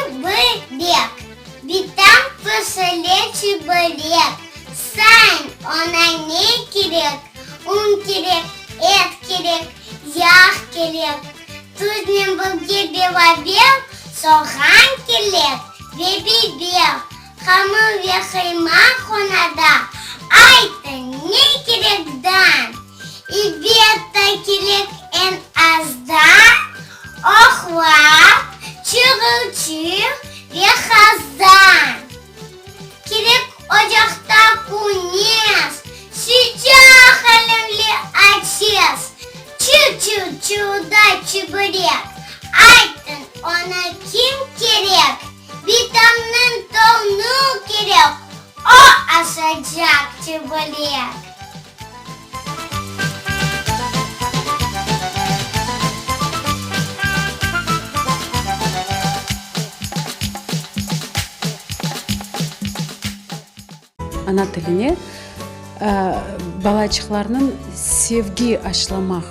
чебурек. Битам посоле чебурек. Сайн она не керек. Un керек, et керек, яқ керек. Тұзмен бүлге бел, соған керек. Бел, хамыр ве хайма хонада. Айты не керекдан. И бетта керек en azdan. Охлап, чығыл-чыр ве хаздан. Керек ocakta kunyes. Сейчас халемли отец. Чу-чу-чуда чебурек. Айтын она ким керек. Витамин тону керек. О, асаджак чебурек. Ана тіліне балачықларының sevgi ашламақ.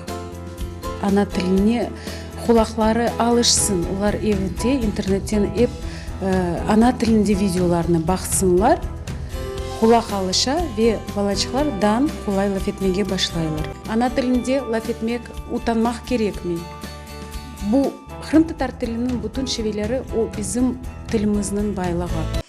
Ана тіліне құлақлары алышсын. Олар евінде, интернеттен ана тілінде видеоларыны бақсынлар. Құлақ алыша ве балачықлар дан құлай лаф етмеге башлайлар. Ана тілінде лаф етмек утанмақ керек ме? Бұл Қырым татар тілінің бүтін шевелері о bizim тіліміздің байлығы.